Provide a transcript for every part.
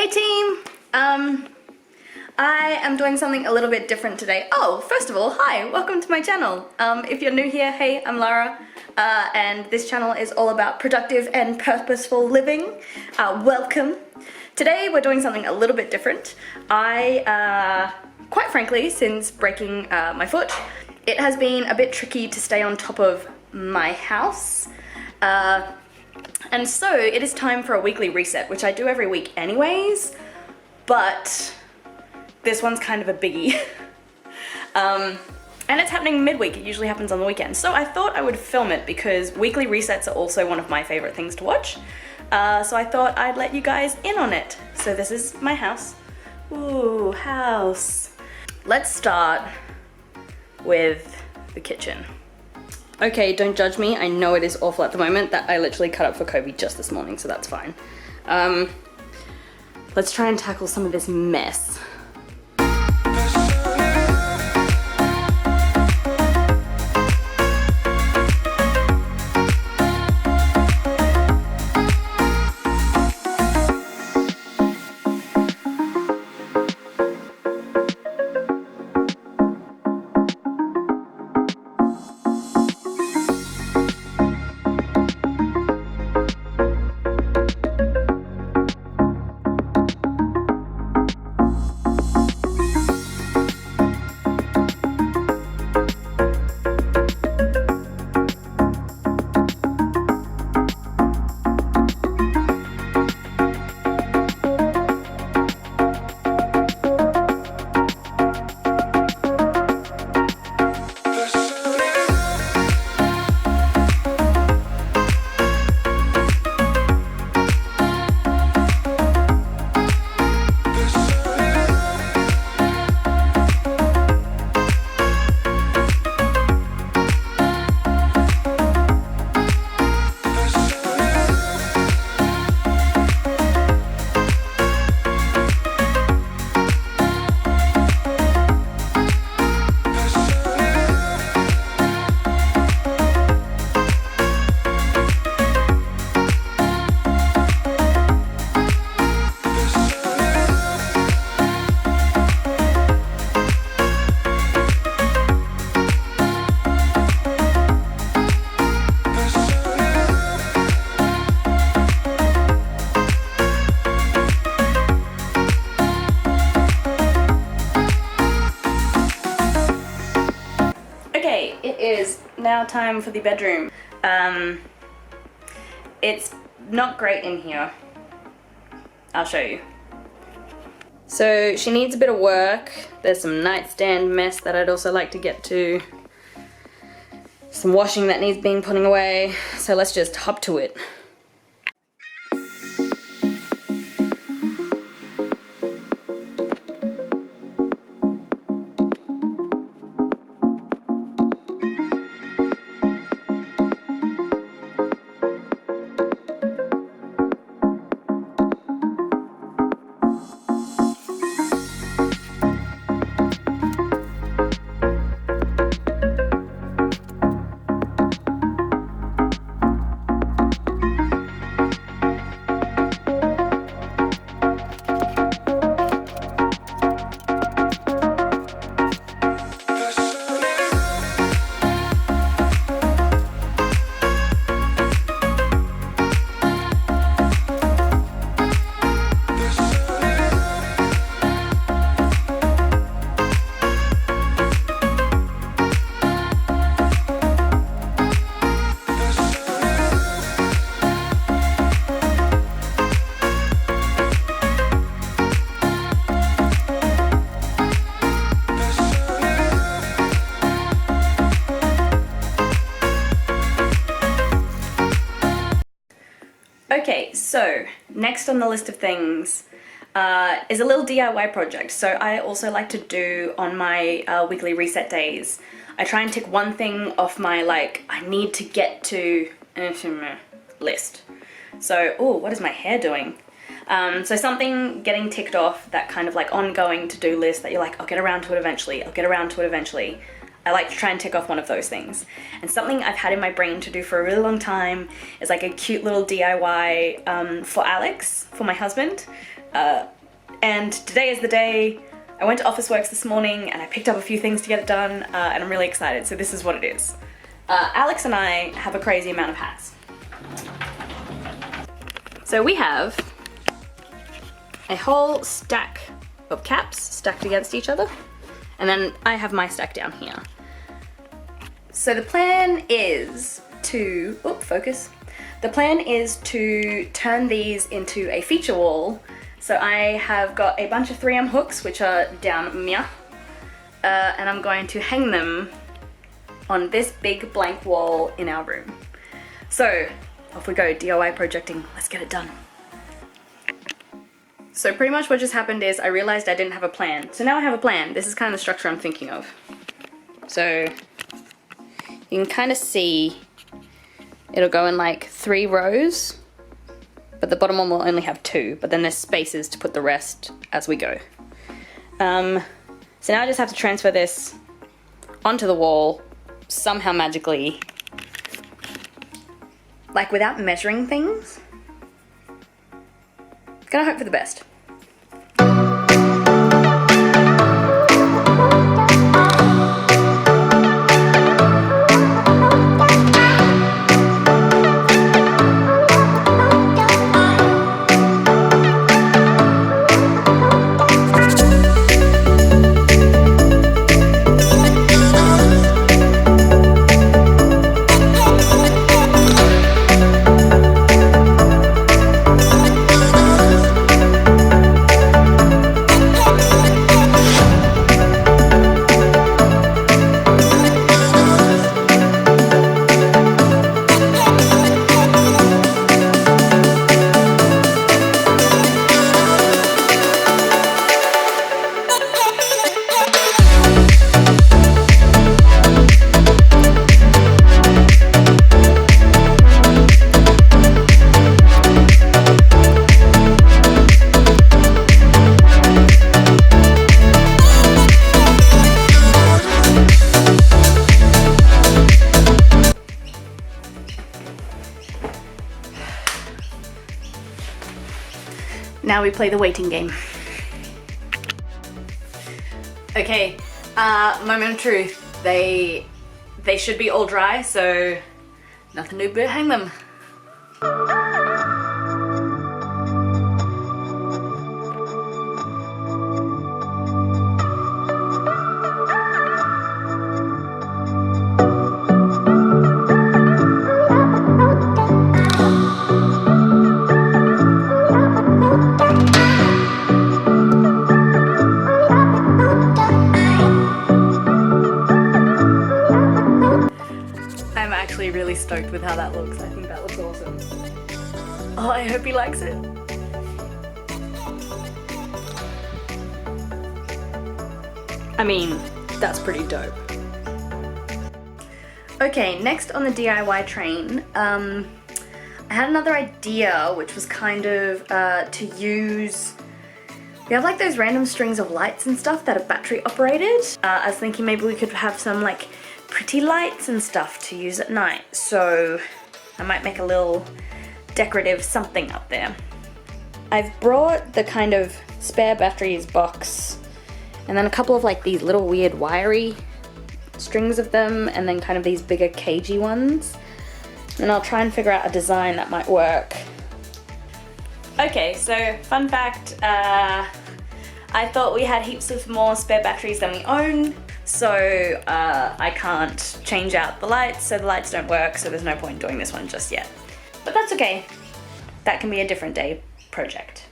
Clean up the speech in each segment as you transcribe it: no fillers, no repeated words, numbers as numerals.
Hey team! I am doing something a little bit different today. Oh, first of all, hi, welcome to my channel. If you're new here, hey, I'm Lara, and this channel is all about productive and purposeful living. Welcome. Today we're doing something a little bit different. Quite frankly, since breaking my foot, it has been a bit tricky to stay on top of my house. And so it is time for a weekly reset, which I do every week anyways, but this one's kind of a biggie. And it's happening midweek, it usually happens on the weekend. So I thought I would film it because weekly resets are also one of my favorite things to watch. So I thought I'd let you guys in on it. So this is my house. Ooh, house. Let's start with the kitchen. Okay, don't judge me. I know it is awful at the moment. That I literally cut up for Kobe just this morning, so that's fine. Let's try and tackle some of this mess. It is now time for the bedroom. It's not great in here. I'll show you. So she needs a bit of work. There's some nightstand mess that I'd also like to get to. Some washing that needs being putting away. So let's just hop to it. Okay, so next on the list of things is a little DIY project. So I also like to do on my weekly reset days. I try and tick one thing off my I need to get to list. So, oh, what is my hair doing? So something getting ticked off, that kind of ongoing to-do list that you're like, I'll get around to it eventually, I'll get around to it eventually. I like to try and tick off one of those things. And something I've had in my brain to do for a really long time is like a cute little DIY for Alex, for my husband. And today is the day. I went to Officeworks this morning and I picked up a few things to get it done, and I'm really excited. So this is what it is. Alex and I have a crazy amount of hats. So we have a whole stack of caps stacked against each other, and then I have my stack down here. So the plan is to, focus. The plan is to turn these into a feature wall. So I have got a bunch of 3M hooks, which are down here, and I'm going to hang them on this big blank wall in our room. So off we go, DIY projecting, let's get it done. So pretty much what just happened is I realized I didn't have a plan. So now I have a plan. This is kind of the structure I'm thinking of. So you can kind of see it'll go in like 3 rows, but the bottom one will only have 2, but then there's spaces to put the rest as we go. So now I just have to transfer this onto the wall somehow magically, like without measuring things. Gonna hope for the best. Now we play the waiting game. Okay, moment of truth. They should be all dry, so nothing to do but hang them. Really stoked with how that looks. I think that looks awesome. Oh, I hope he likes it. I mean, that's pretty dope. Okay, next on the DIY train, I had another idea, which was kind of to use, we have like those random strings of lights and stuff that are battery operated. I was thinking maybe we could have some like pretty lights and stuff to use at night, so I might make a little decorative something up there. I've brought the kind of spare batteries box and then a couple of like these little weird wiry strings of them, and then kind of these bigger cagey ones, and I'll try and figure out a design that might work. Okay, so fun fact, I thought we had heaps of more spare batteries than we own, so I can't change out the lights, so the lights don't work, so there's no point in doing this one just yet. But that's okay. That can be a different day project.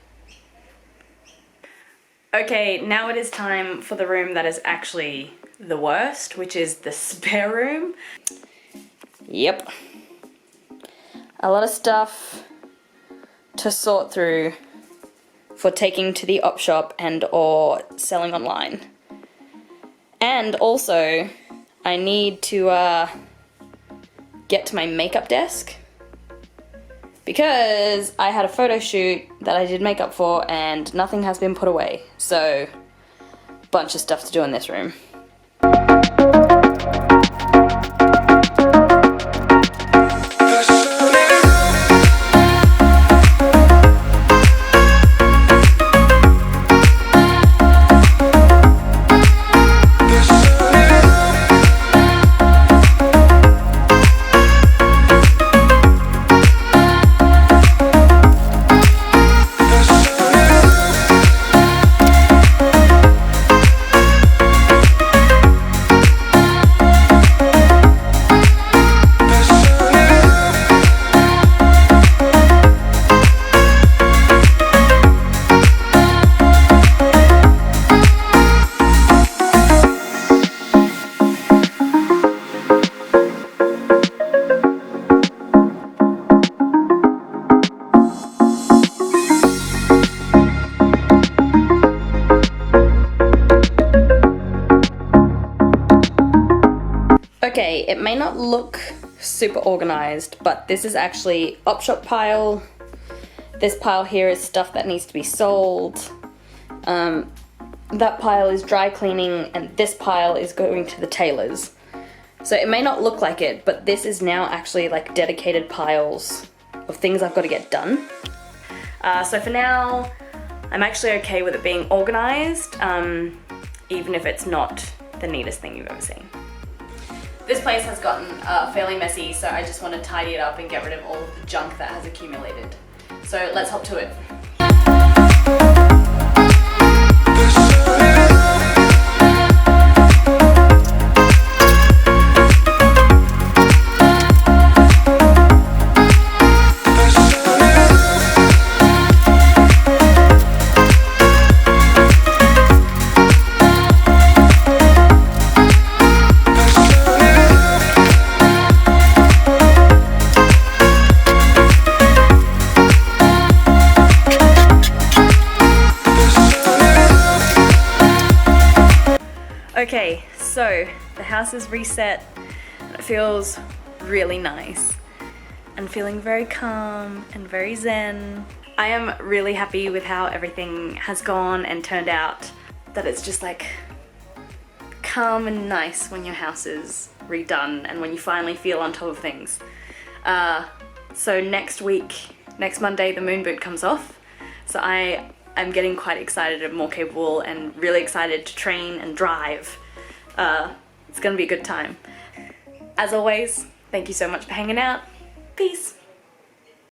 Okay, now it is time for the room that is actually the worst, which is the spare room. Yep. A lot of stuff to sort through for taking to the op shop and or selling online. And also, I need to get to my makeup desk because I had a photo shoot that I did makeup for and nothing has been put away. So, bunch of stuff to do in this room. Okay, it may not look super organized, but this is actually op shop pile. This pile here is stuff that needs to be sold. That pile is dry cleaning, and this pile is going to the tailors. So it may not look like it, but this is now actually like dedicated piles of things I've got to get done. So for now, I'm actually okay with it being organized, even if it's not the neatest thing you've ever seen. This place has gotten fairly messy, so I just want to tidy it up and get rid of all of the junk that has accumulated. So let's hop to it. Okay, so the house is reset and it feels really nice. I'm feeling very calm and very zen. I am really happy with how everything has gone and turned out, that it's just like calm and nice when your house is redone and when you finally feel on top of things. So next Monday, the moon boot comes off. So I'm getting quite excited and more capable and really excited to train and drive. It's gonna be a good time. As always, thank you so much for hanging out. Peace.